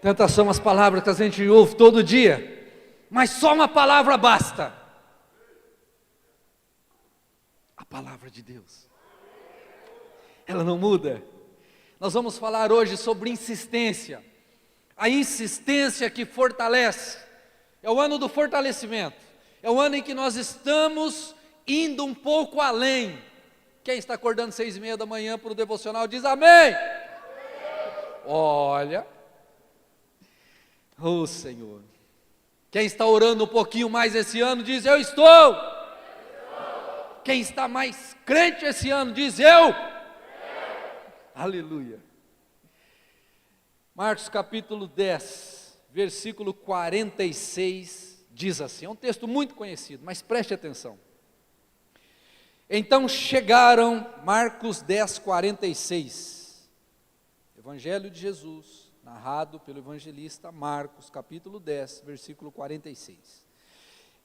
Tantas são as palavras que a gente ouve todo dia, mas só uma palavra basta. A palavra de Deus. Ela não muda. Nós vamos falar hoje sobre insistência. A insistência que fortalece. É o ano do fortalecimento. É o ano em que nós estamos indo um pouco além. Quem está acordando 6:30 da manhã para o devocional diz amém. Olha. Oh Senhor. Quem está orando um pouquinho mais esse ano diz eu estou. Quem está mais crente esse ano diz eu. Aleluia. Marcos capítulo 10, versículo 46, diz assim, é um texto muito conhecido, mas preste atenção. Então chegaram, Marcos 10, 46, Evangelho de Jesus, narrado pelo evangelista Marcos, capítulo 10, versículo 46.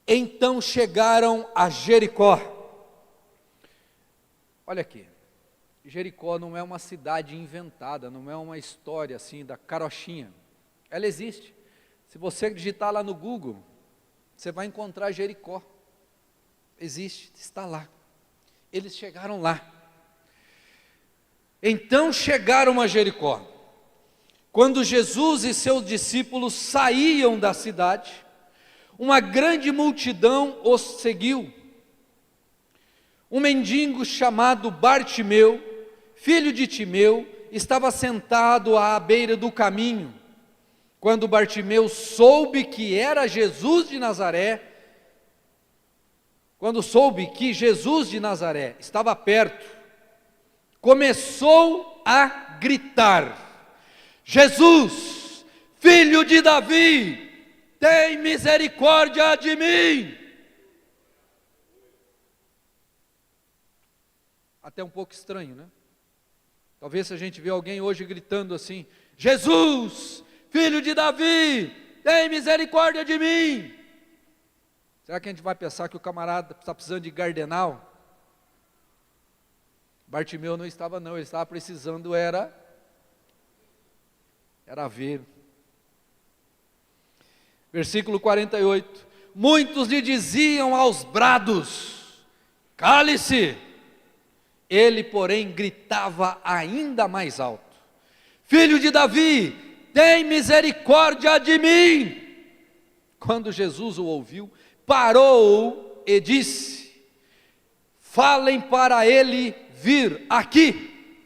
Então chegaram a Jericó. Olha aqui. Jericó não é uma cidade inventada, não é uma história assim da carochinha. Ela existe. Se você digitar lá no Google, você vai encontrar Jericó. Existe, está lá. Eles chegaram lá. Então chegaram a Jericó. Quando Jesus e seus discípulos saíam da cidade, uma grande multidão os seguiu. Um mendigo chamado Bartimeu, filho de Timeu, estava sentado à beira do caminho. Quando Bartimeu soube que era Jesus de Nazaré, quando soube que Jesus de Nazaré estava perto, começou a gritar: Jesus, filho de Davi, tem misericórdia de mim. Até um pouco estranho, né? Talvez se a gente vê alguém hoje gritando assim: Jesus, filho de Davi, tem misericórdia de mim. Será que a gente vai pensar que o camarada está precisando de gardenal? Bartimeu não estava não, ele estava precisando era ver. Versículo 48, muitos lhe diziam aos brados: cale-se. Ele, porém, gritava ainda mais alto: filho de Davi, tem misericórdia de mim. Quando Jesus o ouviu, parou e disse: falem para ele vir aqui.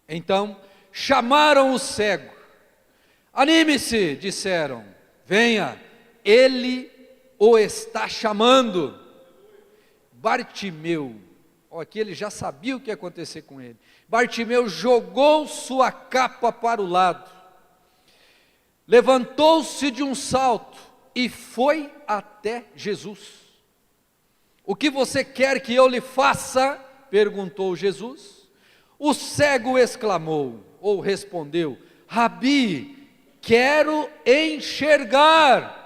Então chamaram o cego. Anime-se, disseram, venha, ele o está chamando. Bartimeu, aqui ele já sabia o que ia acontecer com ele. Bartimeu jogou sua capa para o lado, levantou-se de um salto e foi até Jesus. O que você quer que eu lhe faça? Perguntou Jesus. O cego exclamou, ou respondeu: Rabi, quero enxergar.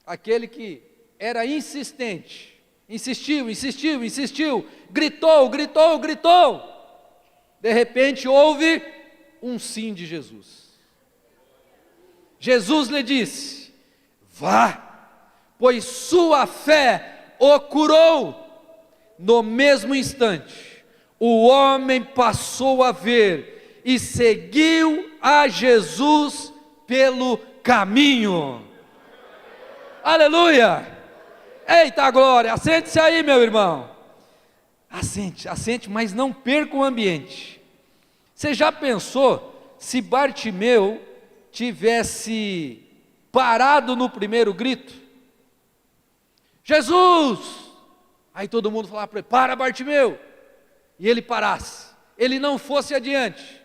Aquele que era insistente, insistiu, gritou. De repente houve um sim de Jesus. Jesus lhe disse: vá, pois sua fé o curou. No mesmo instante, o homem passou a ver e seguiu a Jesus pelo caminho. Aleluia! Eita glória! Assente-se aí, meu irmão. Assente, mas não perca o ambiente. Você já pensou se Bartimeu tivesse parado no primeiro grito? Jesus! Aí todo mundo falava para ele: para, Bartimeu! E ele parasse, ele não fosse adiante.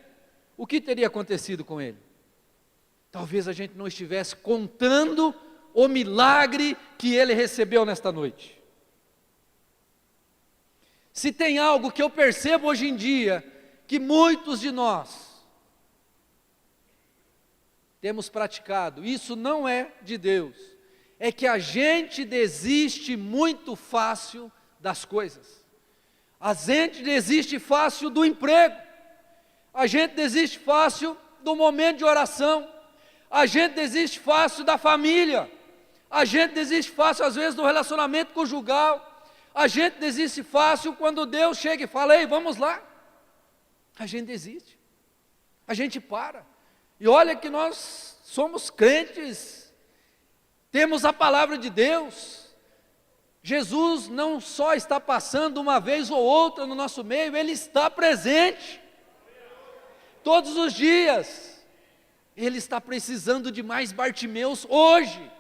O que teria acontecido com ele? Talvez a gente não estivesse contando o milagre que ele recebeu nesta noite. Se tem algo que eu percebo hoje em dia, que muitos de nós temos praticado, isso não é de Deus, é que a gente desiste muito fácil das coisas. A gente desiste fácil do emprego, a gente desiste fácil do momento de oração, a gente desiste fácil da família, a gente desiste fácil às vezes do relacionamento conjugal, a gente desiste fácil quando Deus chega e fala: ei, vamos lá. A gente desiste, a gente para. E olha que nós somos crentes, temos a palavra de Deus. Jesus não só está passando uma vez ou outra no nosso meio, Ele está presente, todos os dias. Ele está precisando de mais Bartimeus hoje.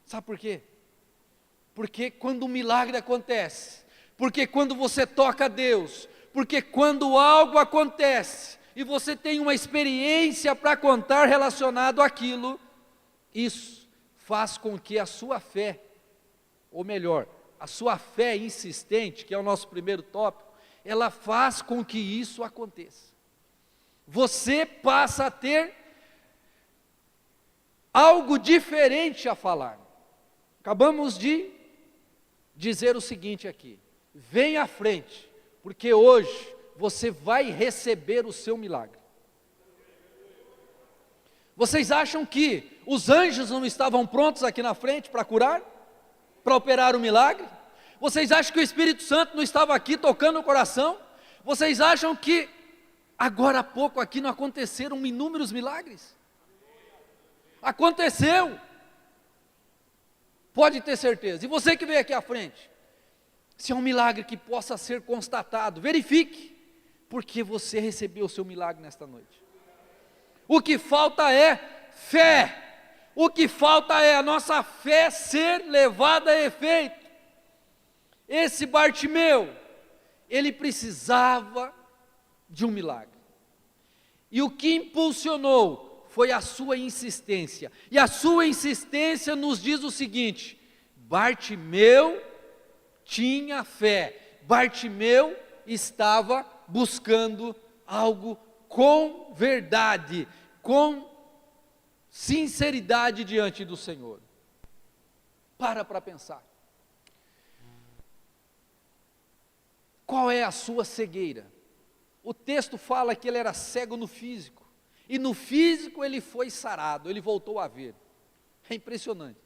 Sabe por quê? Porque quando um milagre acontece, porque quando você toca a Deus, porque quando algo acontece, e você tem uma experiência para contar relacionado àquilo, isso faz com que a sua fé, ou melhor, a sua fé insistente, que é o nosso primeiro tópico, ela faz com que isso aconteça. Você passa a ter algo diferente a falar. Acabamos de dizer o seguinte aqui: vem à frente, porque hoje você vai receber o seu milagre. Vocês acham que os anjos não estavam prontos aqui na frente para curar? Para operar o milagre? Vocês acham que o Espírito Santo não estava aqui tocando o coração? Vocês acham que agora há pouco aqui não aconteceram inúmeros milagres? Aconteceu, pode ter certeza. E você que veio aqui à frente, se é um milagre que possa ser constatado, verifique, porque você recebeu o seu milagre nesta noite. O que falta é fé, o que falta é a nossa fé ser levada a efeito. Esse Bartimeu, ele precisava de um milagre, e o que impulsionou foi a sua insistência, e a sua insistência nos diz o seguinte: Bartimeu tinha fé, Bartimeu estava buscando algo com verdade, com sinceridade diante do Senhor. Para pensar. Qual é a sua cegueira? O texto fala que ele era cego no físico, e no físico ele foi sarado, ele voltou a ver. É impressionante.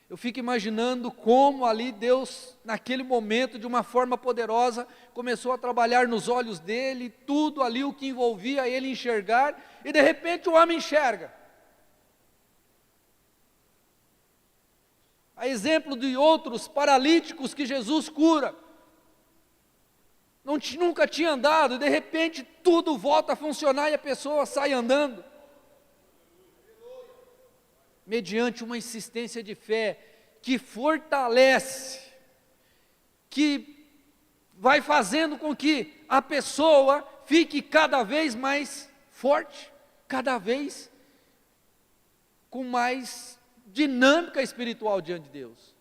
Eu fico imaginando como ali Deus, naquele momento, de uma forma poderosa, começou a trabalhar nos olhos dele, tudo ali o que envolvia ele enxergar, e de repente o homem enxerga. A exemplo de outros paralíticos que Jesus cura, nunca tinha andado, e de repente tudo volta a funcionar e a pessoa sai andando. Mediante uma insistência de fé, que fortalece, que vai fazendo com que a pessoa fique cada vez mais forte, cada vez com mais dinâmica espiritual diante de Deus.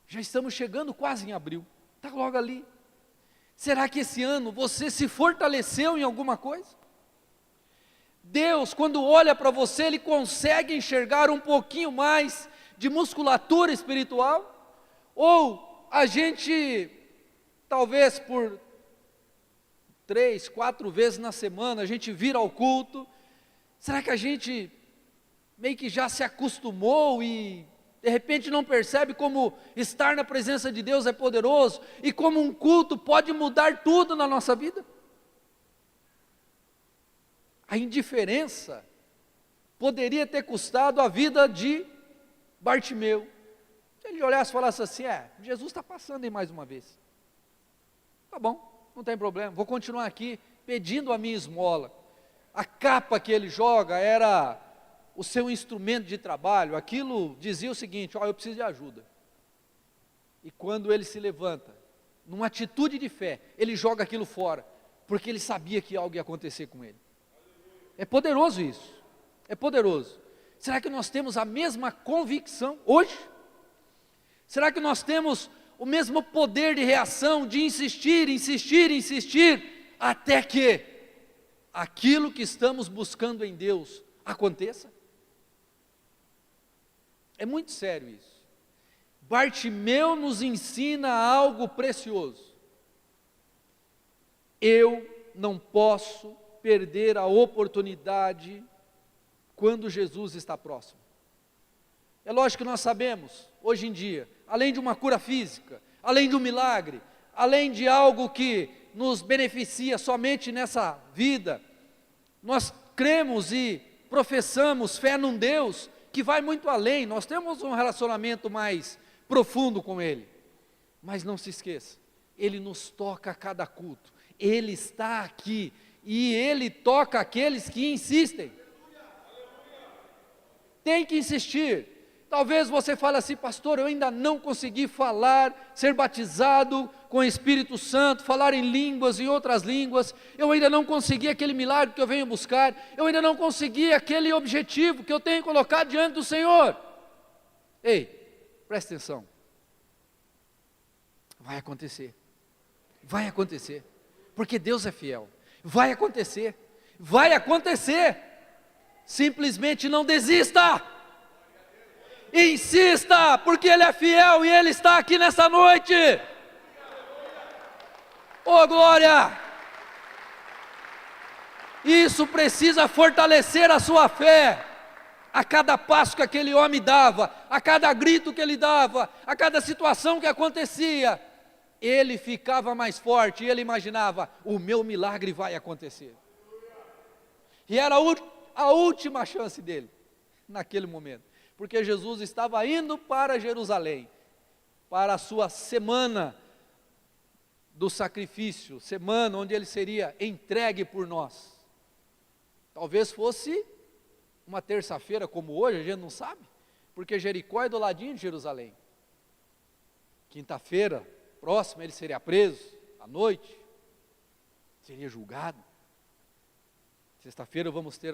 Já estamos chegando quase em abril, está logo ali. Será que esse ano você se fortaleceu em alguma coisa? Deus, quando olha para você, Ele consegue enxergar um pouquinho mais de musculatura espiritual? Ou a gente, talvez por 3, 4 vezes na semana, a gente vira ao culto, será que a gente meio que já se acostumou e de repente não percebe como estar na presença de Deus é poderoso, e como um culto pode mudar tudo na nossa vida? A indiferença poderia ter custado a vida de Bartimeu. Se ele olhasse e falasse assim: Jesus está passando aí mais uma vez. Tá bom, não tem problema, vou continuar aqui pedindo a minha esmola. A capa que ele joga era o seu instrumento de trabalho, aquilo dizia o seguinte: eu preciso de ajuda. E quando ele se levanta, numa atitude de fé, ele joga aquilo fora, porque ele sabia que algo ia acontecer com ele. É poderoso isso, é poderoso. Será que nós temos a mesma convicção hoje? Será que nós temos o mesmo poder de reação, de insistir, até que aquilo que estamos buscando em Deus aconteça? É muito sério isso. Bartimeu nos ensina algo precioso. Eu não posso perder a oportunidade quando Jesus está próximo. É lógico que nós sabemos, hoje em dia, além de uma cura física, além de um milagre, além de algo que nos beneficia somente nessa vida, nós cremos e professamos fé num Deus que vai muito além, nós temos um relacionamento mais profundo com Ele. Mas não se esqueça, Ele nos toca a cada culto, Ele está aqui e Ele toca aqueles que insistem. Tem que insistir. Talvez você fale assim: pastor, eu ainda não consegui falar, ser batizado com o Espírito Santo, falar em línguas, em outras línguas, eu ainda não consegui aquele milagre que eu venho buscar, eu ainda não consegui aquele objetivo que eu tenho colocado diante do Senhor. Ei, presta atenção, vai acontecer, porque Deus é fiel, vai acontecer, simplesmente não desista, insista, porque Ele é fiel e Ele está aqui nessa noite. Oh glória! Isso precisa fortalecer a sua fé. A cada passo que aquele homem dava, a cada grito que ele dava, a cada situação que acontecia, ele ficava mais forte e ele imaginava: o meu milagre vai acontecer. E era a última chance dele, naquele momento, porque Jesus estava indo para Jerusalém, para a sua semana do sacrifício, semana onde ele seria entregue por nós. Talvez fosse uma terça-feira como hoje, a gente não sabe, porque Jericó é do ladinho de Jerusalém. Quinta-feira próxima ele seria preso, à noite, seria julgado. Sexta-feira vamos ter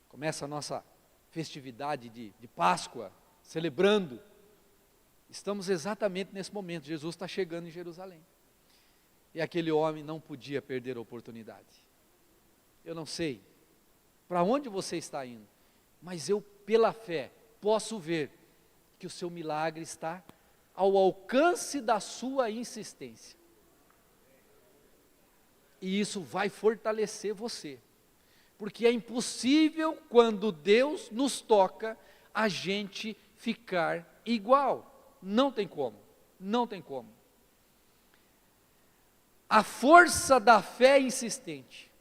começa a nossa festividade de Páscoa, celebrando. Estamos exatamente nesse momento, Jesus está chegando em Jerusalém. E aquele homem não podia perder a oportunidade. Eu não sei para onde você está indo, mas eu, pela fé, posso ver que o seu milagre está ao alcance da sua insistência. E isso vai fortalecer você, porque é impossível, quando Deus nos toca, a gente ficar igual. Não tem como. A força da fé insistente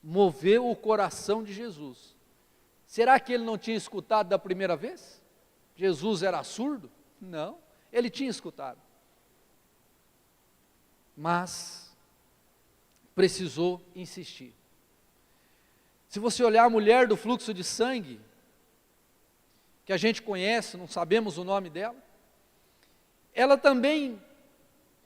moveu o coração de Jesus. Será que ele não tinha escutado da primeira vez? Jesus era surdo? Não, ele tinha escutado. Mas precisou insistir. Se você olhar a mulher do fluxo de sangue, que a gente conhece, não sabemos o nome dela, ela também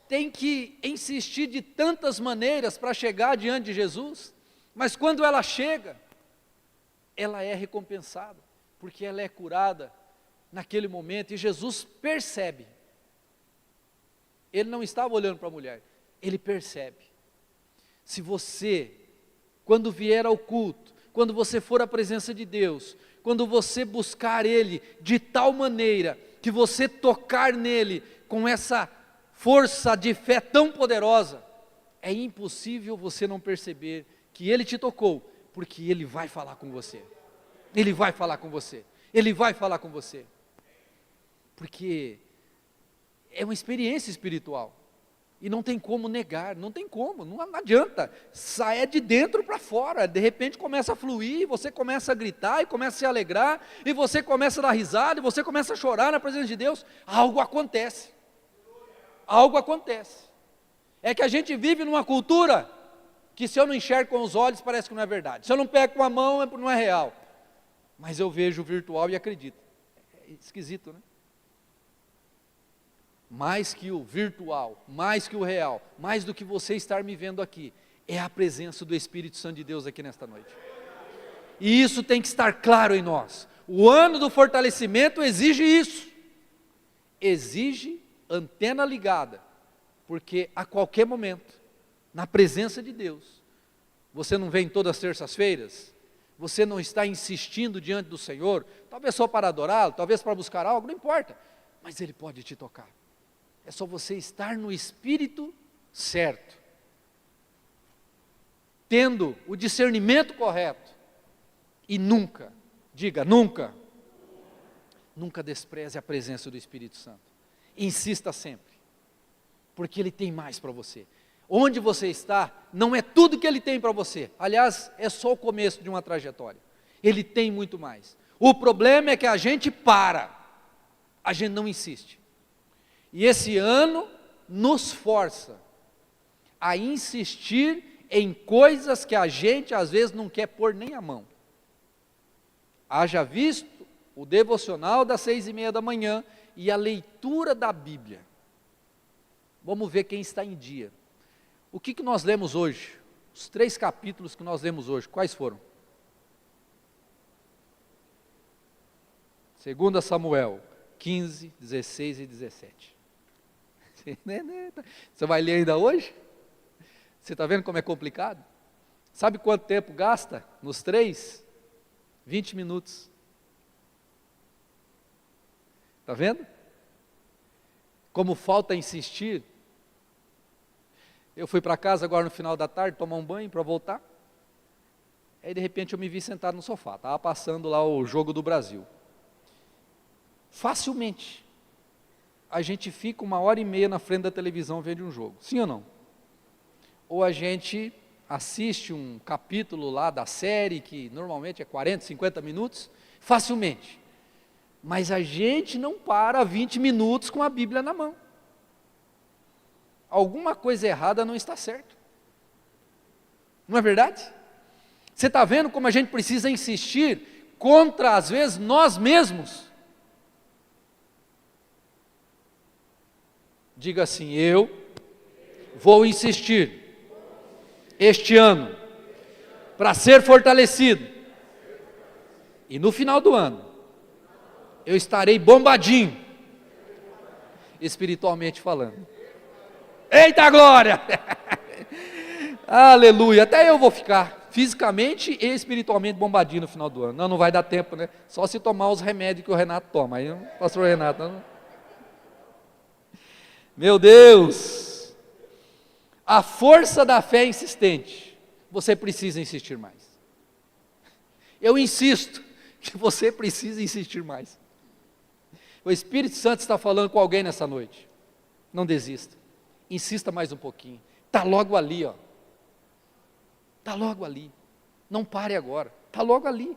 tem que insistir de tantas maneiras para chegar diante de Jesus, mas quando ela chega, ela é recompensada, porque ela é curada naquele momento, e Jesus percebe. Ele não estava olhando para a mulher, ele percebe. Se você, quando vier ao culto, quando você for à presença de Deus, quando você buscar Ele de tal maneira, que você tocar nele com essa força de fé tão poderosa, é impossível você não perceber que Ele te tocou, porque Ele vai falar com você. Ele vai falar com você. Ele vai falar com você. Porque é uma experiência espiritual. E não tem como negar, não tem como, não adianta. Sai de dentro para fora, de repente começa a fluir, você começa a gritar, e começa a se alegrar, e você começa a dar risada, e você começa a chorar na presença de Deus. Algo acontece. Algo acontece. É que a gente vive numa cultura que, se eu não enxergo com os olhos, parece que não é verdade. Se eu não pego com a mão, não é real. Mas eu vejo o virtual e acredito. É esquisito, né? Mais que o virtual, mais que o real, mais do que você estar me vendo aqui, é a presença do Espírito Santo de Deus aqui nesta noite. E isso tem que estar claro em nós. O ano do fortalecimento exige isso. Exige antena ligada, porque a qualquer momento, na presença de Deus, você não vem todas as terças-feiras, Você não está insistindo diante do Senhor, talvez só para adorá-lo, talvez para buscar algo, não importa, mas Ele pode te tocar. É só você estar no espírito certo, tendo o discernimento correto, e nunca, diga nunca, nunca despreze a presença do Espírito Santo. Insista sempre, porque Ele tem mais para você. Onde você está, não é tudo que Ele tem para você. Aliás, é só o começo de uma trajetória. Ele tem muito mais. O problema é que a gente a gente não insiste. E esse ano nos força a insistir em coisas que a gente às vezes não quer pôr nem a mão. Haja visto o devocional das 6:30 da manhã e a leitura da Bíblia. Vamos ver quem está em dia. O que nós lemos hoje? Os 3 capítulos que nós lemos hoje, quais foram? 2 Samuel 15, 16 e 17. Você vai ler ainda hoje? Você está vendo como é complicado? Sabe quanto tempo gasta nos 3? 20 minutos. Está vendo? Como falta insistir. Eu fui para casa agora no final da tarde, tomar um banho para voltar. Aí de repente eu me vi sentado no sofá, estava passando lá o jogo do Brasil. Facilmente, a gente fica 1h30 na frente da televisão vendo um jogo, sim ou não? Ou a gente assiste um capítulo lá da série, que normalmente é 40, 50 minutos, facilmente. Mas a gente não para 20 minutos com a Bíblia na mão. Alguma coisa errada não está certo. Não é verdade? Você está vendo como a gente precisa insistir contra, às vezes, nós mesmos? Diga assim: eu vou insistir este ano para ser fortalecido, e no final do ano eu estarei bombadinho, espiritualmente falando. Eita glória! Aleluia! Até eu vou ficar fisicamente e espiritualmente bombadinho no final do ano. Não vai dar tempo, né? Só se tomar os remédios que o Renato toma. Aí o pastor Renato... Não... Meu Deus! A força da fé é insistente. Você precisa insistir mais. Eu insisto que você precisa insistir mais. O Espírito Santo está falando com alguém nessa noite. Não desista. Insista mais um pouquinho. Está logo ali, ó. Está logo ali. Não pare agora. Está logo ali.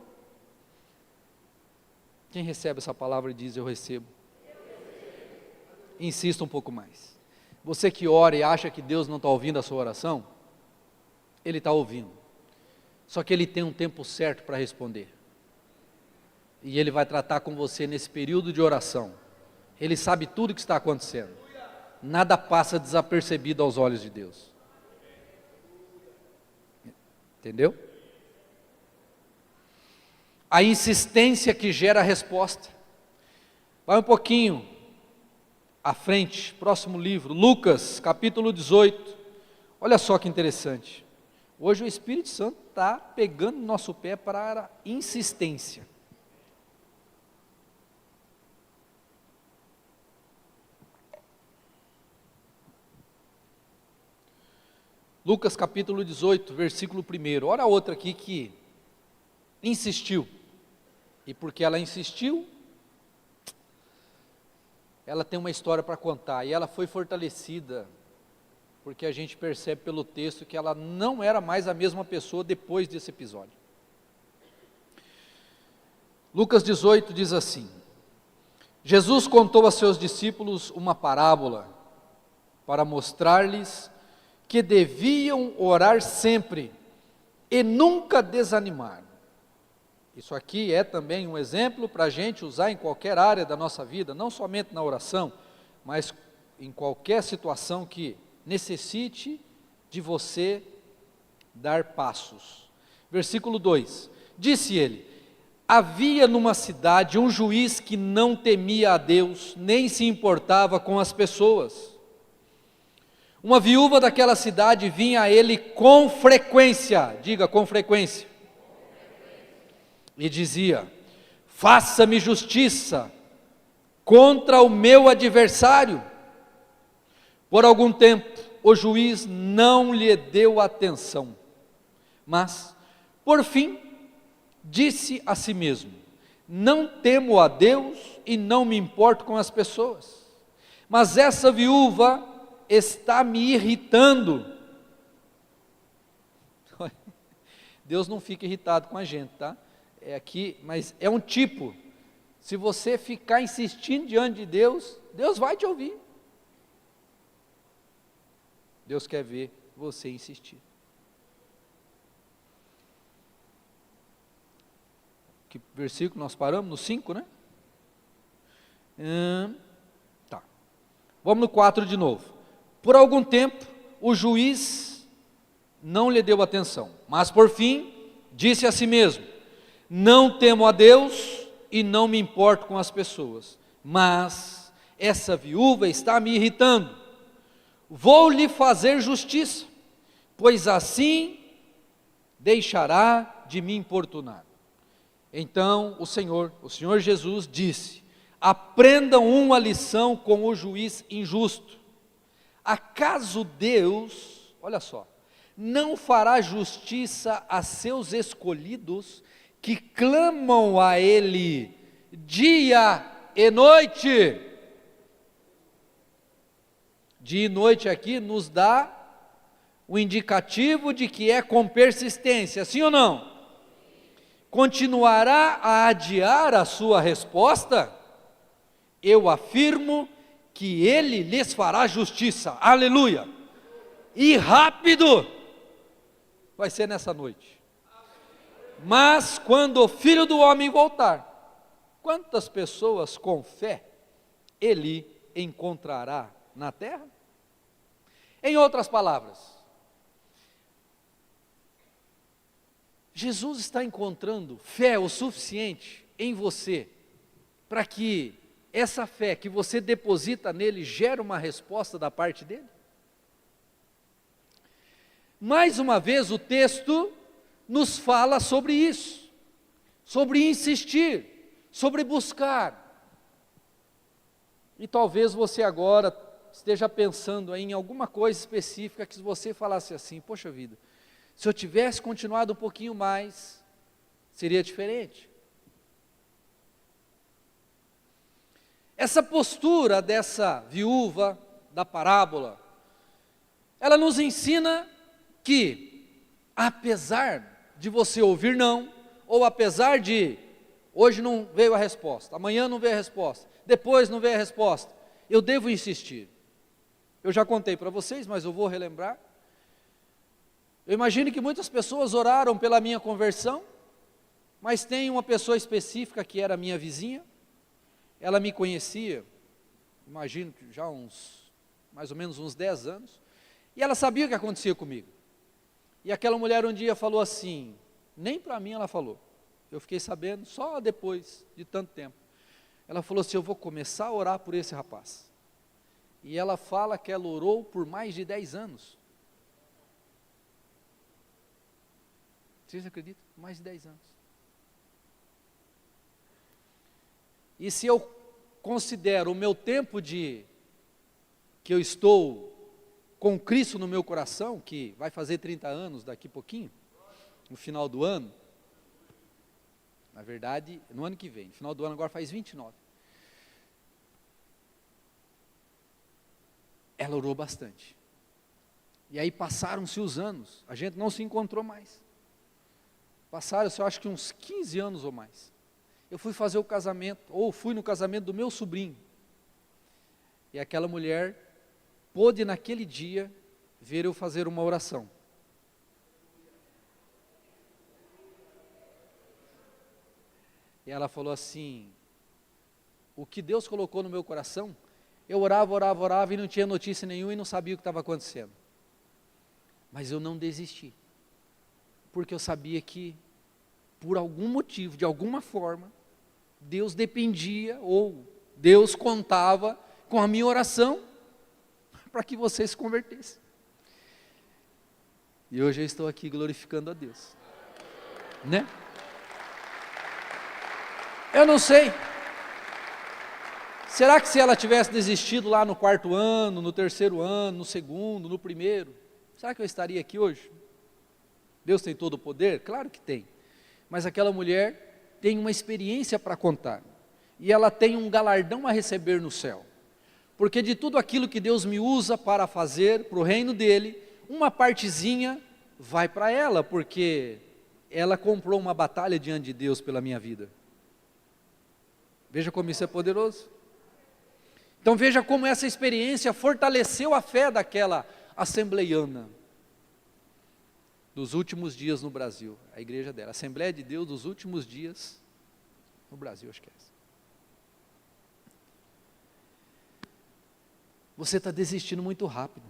Quem recebe essa palavra diz: eu recebo. Insista um pouco mais. Você que ora e acha que Deus não está ouvindo a sua oração, Ele está ouvindo. Só que Ele tem um tempo certo para responder. E Ele vai tratar com você nesse período de oração. Ele sabe tudo o que está acontecendo. Nada passa desapercebido aos olhos de Deus. Entendeu? A insistência que gera a resposta. Vai um pouquinho à frente, próximo livro, Lucas, capítulo 18. Olha só que interessante. Hoje o Espírito Santo está pegando no nosso pé para a insistência. Lucas capítulo 18, versículo 1. Olha a outra aqui que insistiu. E porque ela insistiu, ela tem uma história para contar. E ela foi fortalecida, porque a gente percebe pelo texto que ela não era mais a mesma pessoa depois desse episódio. Lucas 18 diz assim: Jesus contou a seus discípulos uma parábola para mostrar-lhes que deviam orar sempre e nunca desanimar. Isso aqui é também um exemplo para a gente usar em qualquer área da nossa vida, não somente na oração, mas em qualquer situação que necessite de você dar passos. Versículo 2, disse ele: havia numa cidade um juiz que não temia a Deus, nem se importava com as pessoas. Uma viúva daquela cidade vinha a ele com frequência, diga com frequência, e dizia: faça-me justiça contra o meu adversário. Por algum tempo, o juiz não lhe deu atenção, mas, por fim, disse a si mesmo: não temo a Deus e não me importo com as pessoas, mas essa viúva está me irritando. Deus não fica irritado com a gente, tá? É aqui, mas é um tipo. Se você ficar insistindo diante de Deus, Deus vai te ouvir. Deus quer ver você insistir. Que versículo nós paramos? No 5, né? Tá. Vamos no 4 de novo. Por algum tempo, o juiz não lhe deu atenção, mas por fim, disse a si mesmo: não temo a Deus e não me importo com as pessoas, mas essa viúva está me irritando. Vou lhe fazer justiça, pois assim deixará de me importunar. Então o Senhor Jesus disse: aprendam uma lição com o juiz injusto. Acaso Deus, olha só, não fará justiça a seus escolhidos que clamam a Ele dia e noite? Dia e noite aqui nos dá o indicativo de que é com persistência, sim ou não? Continuará a adiar a sua resposta? Eu afirmo que Ele lhes fará justiça, aleluia, e rápido, vai ser nessa noite. Mas quando o Filho do Homem voltar, quantas pessoas com fé Ele encontrará na terra? Em outras palavras, Jesus está encontrando fé o suficiente em você, para que essa fé que você deposita nele gere uma resposta da parte dele? Mais uma vez o texto nos fala sobre isso, sobre insistir, sobre buscar. E talvez você agora esteja pensando em alguma coisa específica que você falasse assim: poxa vida, se eu tivesse continuado um pouquinho mais, seria diferente. Essa postura dessa viúva da parábola, ela nos ensina que, apesar de você ouvir não, ou apesar de hoje não veio a resposta, amanhã não veio a resposta, depois não veio a resposta, eu devo insistir. Eu já contei para vocês, mas eu vou relembrar. Eu imagino que muitas pessoas oraram pela minha conversão, mas tem uma pessoa específica que era minha vizinha. Ela me conhecia, imagino que já mais ou menos uns 10 anos, e ela sabia o que acontecia comigo. E aquela mulher um dia falou assim, nem para mim ela falou, eu fiquei sabendo só depois de tanto tempo. Ela falou assim: eu vou começar a orar por esse rapaz. E ela fala que ela orou por mais de 10 anos. Vocês acreditam? Mais de 10 anos. E se eu considero o meu tempo que eu estou com Cristo no meu coração, que vai fazer 30 anos daqui a pouquinho, no final do ano, na verdade, no ano que vem, no final do ano agora faz 29. Ela orou bastante. E aí passaram-se os anos, a gente não se encontrou mais. Passaram-se, eu acho que uns 15 anos ou mais. Eu fui fazer o casamento, ou fui no casamento do meu sobrinho. E aquela mulher pôde naquele dia ver eu fazer uma oração. E ela falou assim: o que Deus colocou no meu coração, eu orava e não tinha notícia nenhuma e não sabia o que estava acontecendo. Mas eu não desisti, porque eu sabia que, por algum motivo, de alguma forma, Deus dependia, ou Deus contava com a minha oração, para que você se convertesse. E hoje eu estou aqui glorificando a Deus, né? Eu não sei. Será que se ela tivesse desistido lá no 4º ano, no 3º ano, no 2º, no 1º, será que eu estaria aqui hoje? Deus tem todo o poder? Claro que tem. Mas aquela mulher tem uma experiência para contar. E ela tem um galardão a receber no céu. Porque de tudo aquilo que Deus me usa para fazer, para o reino dele, uma partezinha vai para ela, porque ela comprou uma batalha diante de Deus pela minha vida. Veja como isso é poderoso. Então veja como essa experiência fortaleceu a fé daquela assembleiana dos últimos dias no Brasil, a igreja dela, Assembleia de Deus dos últimos dias no Brasil, acho que é essa. Você está desistindo muito rápido.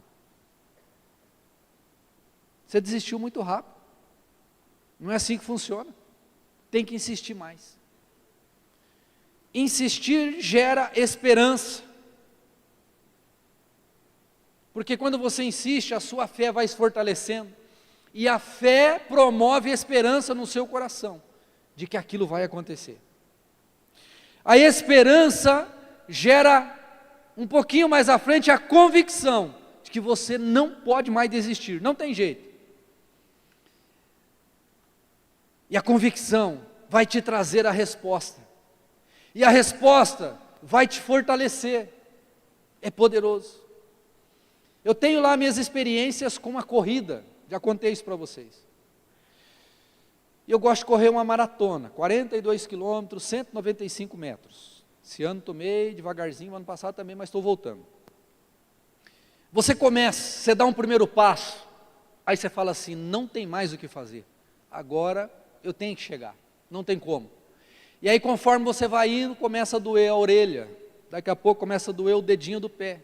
Você desistiu muito rápido. Não é assim que funciona. Tem que insistir mais. Insistir gera esperança. Porque quando você insiste, a sua fé vai se fortalecendo. E a fé promove esperança no seu coração, de que aquilo vai acontecer. A esperança gera, um pouquinho mais à frente, a convicção de que você não pode mais desistir, não tem jeito. E a convicção vai te trazer a resposta. E a resposta vai te fortalecer. É poderoso. Eu tenho lá minhas experiências com a corrida, já contei isso para vocês. Eu gosto de correr uma maratona, 42 quilômetros, 195 metros. Esse ano tomei devagarzinho, ano passado também, mas estou voltando. Você começa, você dá um primeiro passo, aí você fala assim, não tem mais o que fazer. Agora eu tenho que chegar, não tem como. E aí conforme você vai indo, começa a doer a orelha, daqui a pouco começa a doer o dedinho do pé,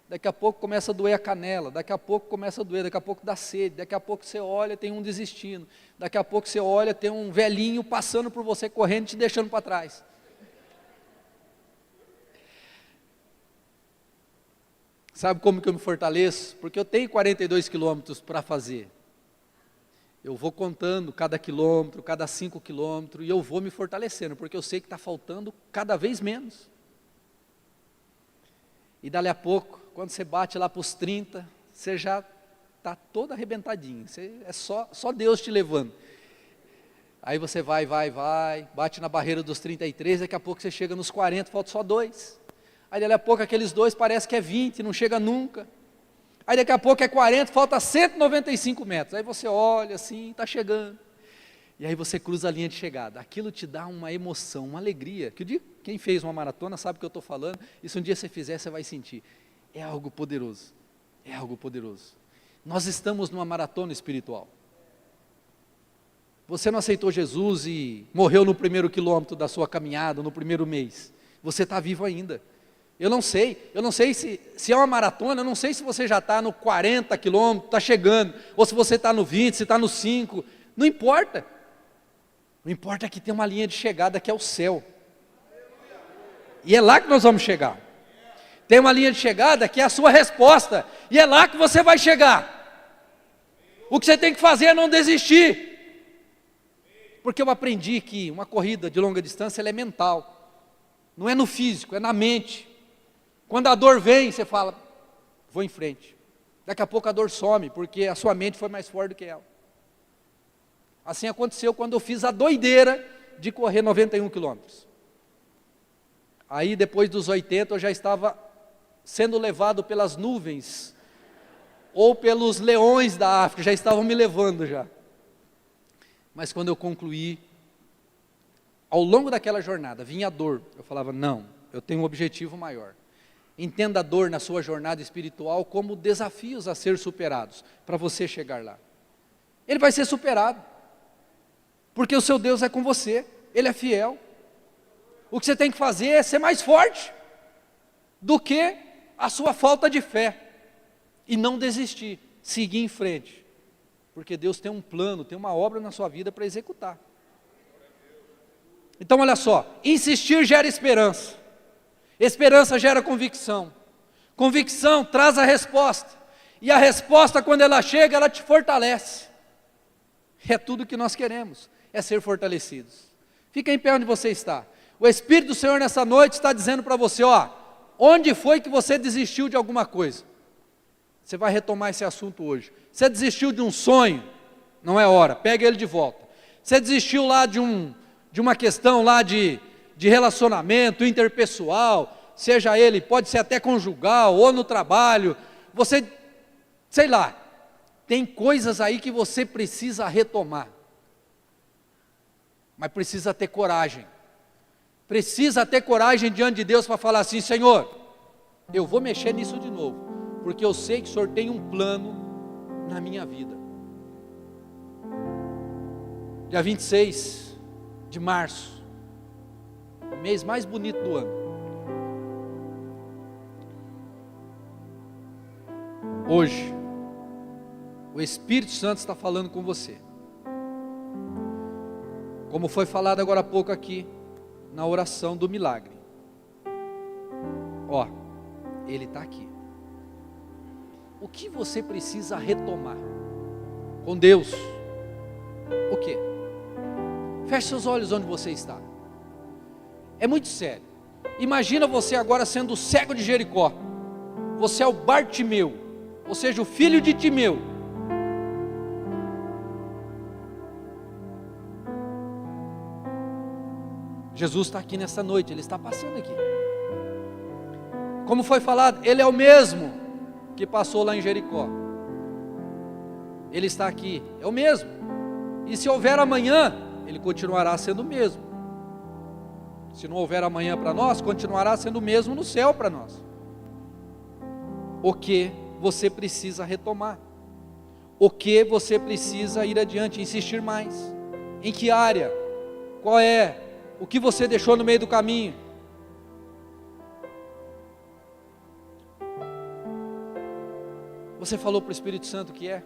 daqui a pouco começa a doer a canela, daqui a pouco começa a doer, daqui a pouco dá sede, daqui a pouco você olha, tem um desistindo, daqui a pouco você olha, tem um velhinho passando por você, correndo, te deixando para trás. Sabe como que eu me fortaleço? Porque eu tenho 42 quilômetros para fazer. Eu vou contando cada quilômetro, cada 5 quilômetros, e eu vou me fortalecendo, porque eu sei que está faltando cada vez menos. E dali a pouco, quando você bate lá para os 30, você já está todo arrebentadinho, é só Deus te levando. Aí você vai, bate na barreira dos 33, daqui a pouco você chega nos 40, falta só 2. Aí dali a pouco aqueles 2 parece que é 20, não chega nunca. Aí daqui a pouco é 40, falta 195 metros. Aí você olha assim, está chegando. E aí você cruza a linha de chegada. Aquilo te dá uma emoção, uma alegria. Quem fez uma maratona sabe o que eu estou falando. E se um dia você fizer, você vai sentir. É algo poderoso. É algo poderoso. Nós estamos numa maratona espiritual. Você não aceitou Jesus e morreu no 1º quilômetro da sua caminhada, no 1º mês. Você está vivo ainda. Eu não sei se é uma maratona, eu não sei se você já está no 40 quilômetros, está chegando, ou se você está no 20, se está no 5, não importa. O importante é que tem uma linha de chegada que é o céu. E é lá que nós vamos chegar. Tem uma linha de chegada que é a sua resposta, e é lá que você vai chegar. O que você tem que fazer é não desistir. Porque eu aprendi que uma corrida de longa distância ela é mental. Não é no físico, é na mente. Quando a dor vem, você fala, vou em frente. Daqui a pouco a dor some, porque a sua mente foi mais forte do que ela. Assim aconteceu quando eu fiz a doideira de correr 91 quilômetros. Aí depois dos 80 eu já estava sendo levado pelas nuvens, ou pelos leões da África, já estavam me levando já. Mas quando eu concluí, ao longo daquela jornada, vinha a dor. Eu falava, não, eu tenho um objetivo maior. Entenda a dor na sua jornada espiritual como desafios a ser superados, para você chegar lá. Ele vai ser superado, porque o seu Deus é com você, Ele é fiel. O que você tem que fazer é ser mais forte do que a sua falta de fé, e não desistir, seguir em frente, porque Deus tem um plano, tem uma obra na sua vida para executar. Então olha só, insistir gera esperança, esperança gera convicção, convicção traz a resposta, e a resposta quando ela chega, ela te fortalece. É tudo que nós queremos, é ser fortalecidos. Fica em pé onde você está. O Espírito do Senhor nessa noite está dizendo para você, ó, onde foi que você desistiu de alguma coisa? Você vai retomar esse assunto hoje. Você desistiu de um sonho? Não é hora, pega ele de volta. Você desistiu lá de uma questão lá de relacionamento interpessoal, seja ele, pode ser até conjugal, ou no trabalho, você, sei lá, tem coisas aí que você precisa retomar, mas precisa ter coragem, diante de Deus para falar assim, Senhor, eu vou mexer nisso de novo, porque eu sei que o Senhor tem um plano na minha vida. Dia 26 de março, o mês mais bonito do ano. Hoje, o Espírito Santo está falando com você. Como foi falado agora há pouco aqui, na oração do milagre. Ó, Ele está aqui. O que você precisa retomar com Deus? O quê? Feche seus olhos onde você está. É muito sério. Imagina você agora sendo o cego de Jericó. Você é o Bartimeu, ou seja, o filho de Timeu. Jesus está aqui nessa noite, Ele está passando aqui. Como foi falado, Ele é o mesmo que passou lá em Jericó. Ele está aqui, é o mesmo. E se houver amanhã, Ele continuará sendo o mesmo. Se não houver amanhã para nós, continuará sendo o mesmo no céu para nós. O que você precisa retomar? O que você precisa ir adiante, insistir mais? Em que área? Qual é? O que você deixou no meio do caminho? Você falou para o Espírito Santo o que é?